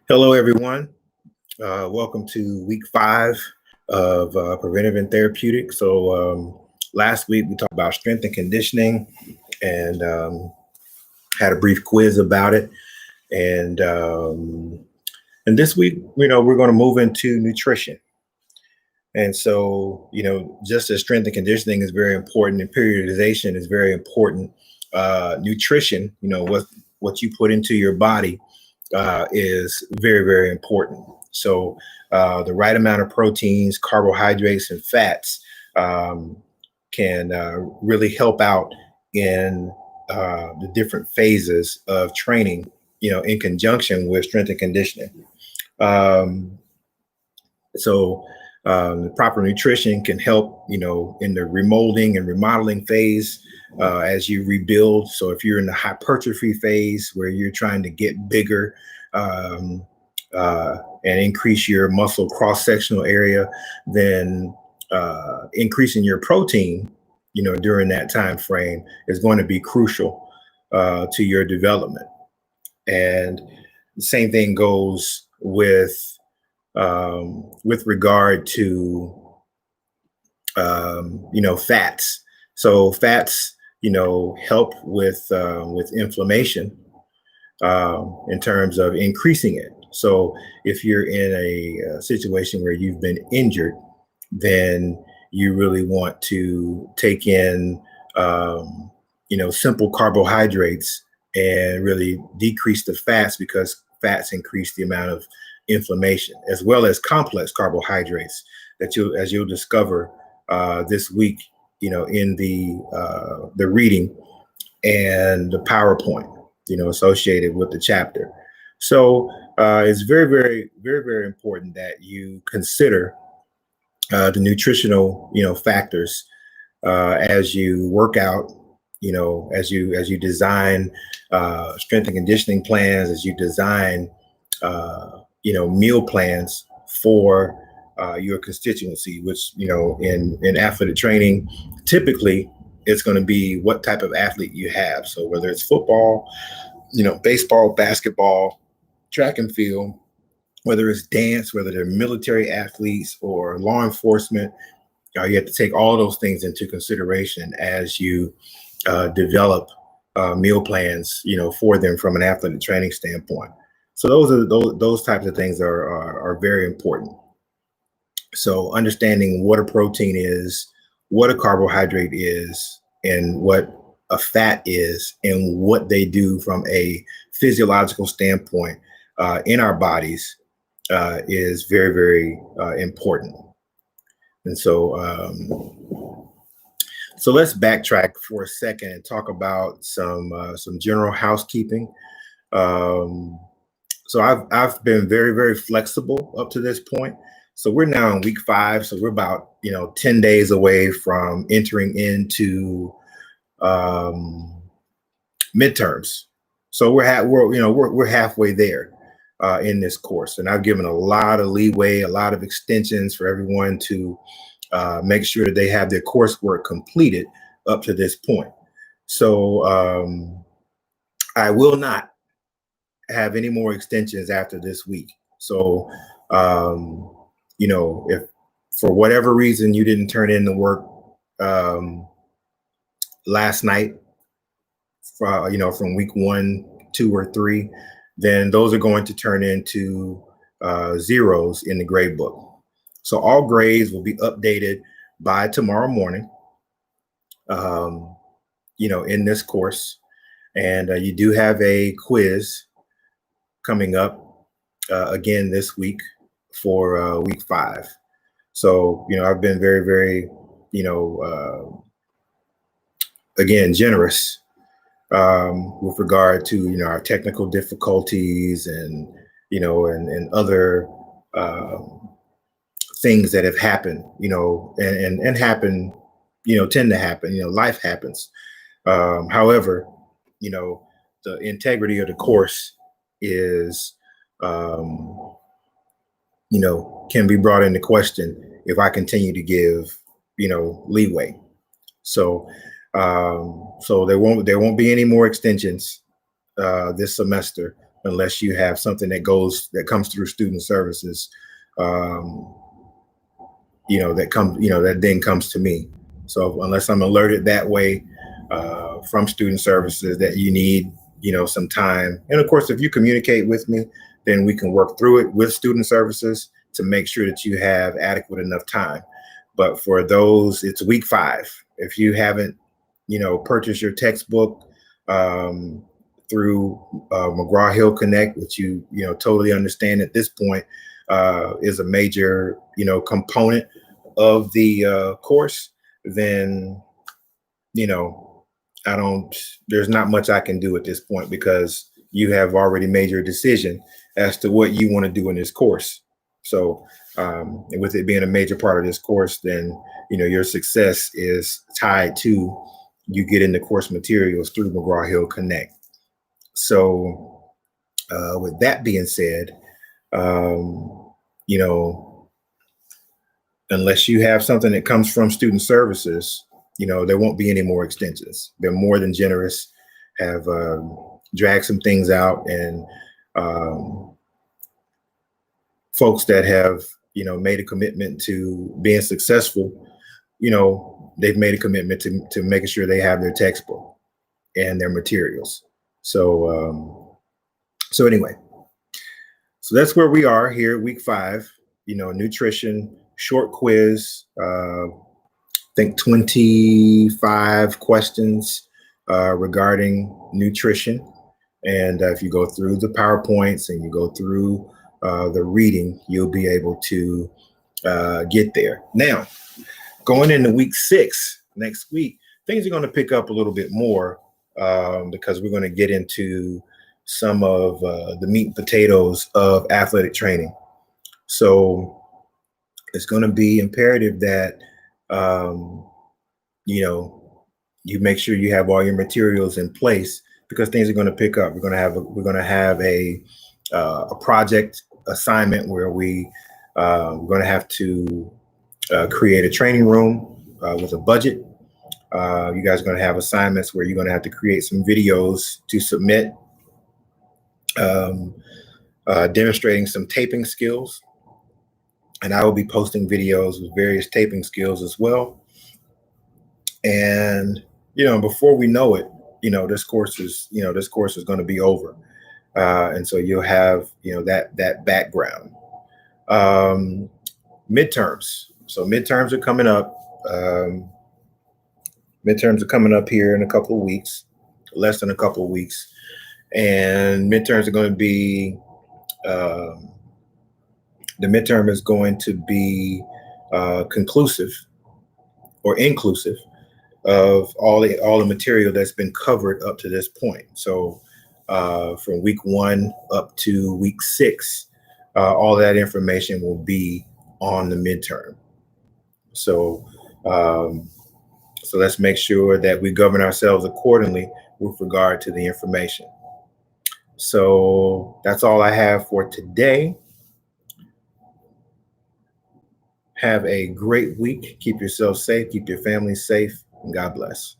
Hello, everyone. Welcome to week 5 of Preventive and Therapeutic. So last week we talked about strength and conditioning and had a brief quiz about it. And this week, we're going to move into nutrition. And so, just as strength and conditioning is very important and periodization is very important, nutrition, what you put into your body is very, very important. So the right amount of proteins, carbohydrates, and fats can really help out in the different phases of training, in conjunction with strength and conditioning. The proper nutrition can help, in the remolding and remodeling phase as you rebuild. So if you're in the hypertrophy phase where you're trying to get bigger and increase your muscle cross-sectional area, then increasing your protein, during that time frame is going to be crucial to your development. And the same thing goes with regard to fats. So fats help with inflammation in terms of increasing it. So if you're in a situation where you've been injured, then you really want to take in simple carbohydrates and really decrease the fats, because fats increase the amount of inflammation, as well as complex carbohydrates that you'll discover this week, in the reading and the PowerPoint, associated with the chapter. So it's very, very, very, very important that you consider the nutritional, factors as you work out, as you design strength and conditioning plans, as you design meal plans for your constituency, which, in athletic training, typically it's going to be what type of athlete you have. So whether it's football, baseball, basketball, track and field, whether it's dance, whether they're military athletes or law enforcement, you have to take all those things into consideration as you develop meal plans, for them from an athletic training standpoint. So those types of things are very important. So understanding what a protein is, what a carbohydrate is, and what a fat is, and what they do from a physiological standpoint in our bodies is very, very important. And so let's backtrack for a second and talk about some general housekeeping. So I've been very, very flexible up to this point. So we're now in week 5. So we're about 10 days away from entering into midterms. So we're halfway there in this course, and I've given a lot of leeway, a lot of extensions for everyone to make sure that they have their coursework completed up to this point. So I will not have any more extensions after this week. So if for whatever reason you didn't turn in the work last night, from week 1, 2, or 3, then those are going to turn into zeros in the grade book. So all grades will be updated by tomorrow morning, in this course. And you do have a quiz coming up again this week for week 5. So, I've been very, very, again, generous with regard to, our technical difficulties and, and other things that have happened, and happen, tend to happen, life happens. However, the integrity of the course is, can be brought into question if I continue to give, leeway. So there won't be any more extensions this semester unless you have something that comes through student services, um, that then comes to me. So unless I'm alerted that way from student services that you need, some time. And of course, if you communicate with me, then we can work through it with student services to make sure that you have adequate enough time. But for those, it's week 5. If you haven't, purchased your textbook through McGraw-Hill Connect, which you totally understand at this point is a major, component of the course, then, there's not much I can do at this point because you have already made your decision as to what you want to do in this course. So with it being a major part of this course, then, your success is tied to you getting the course materials through McGraw-Hill Connect. So with that being said, unless you have something that comes from student services, there won't be any more extensions. They're more than generous, have dragged some things out, and folks that have, made a commitment to being successful, they've made a commitment to making sure they have their textbook and their materials. So, so anyway, so that's where we are here, week 5, nutrition, short quiz, I think 25 questions regarding nutrition. And if you go through the PowerPoints and you go through the reading, you'll be able to get there. Now, going into week 6, next week, things are going to pick up a little bit more because we're going to get into some of the meat and potatoes of athletic training. So it's going to be imperative that, you make sure you have all your materials in place because things are going to pick up. We're going to have a project assignment where we're going to have to create a training room with a budget. You guys are going to have assignments where you're going to have to create some videos to submit, demonstrating some taping skills. And I will be posting videos with various taping skills as well. And, before we know it, this course is going to be over. And so you'll have, that background. Midterms. So midterms are coming up. Midterms are coming up here in a couple of weeks, less than a couple of weeks. And midterms are going to be, the midterm is going to be conclusive or inclusive of all the material that's been covered up to this point. So from week 1 up to week 6, all that information will be on the midterm. So so let's make sure that we govern ourselves accordingly with regard to the information. So that's all I have for today. Have a great week. Keep yourself safe, keep your family safe, and God bless.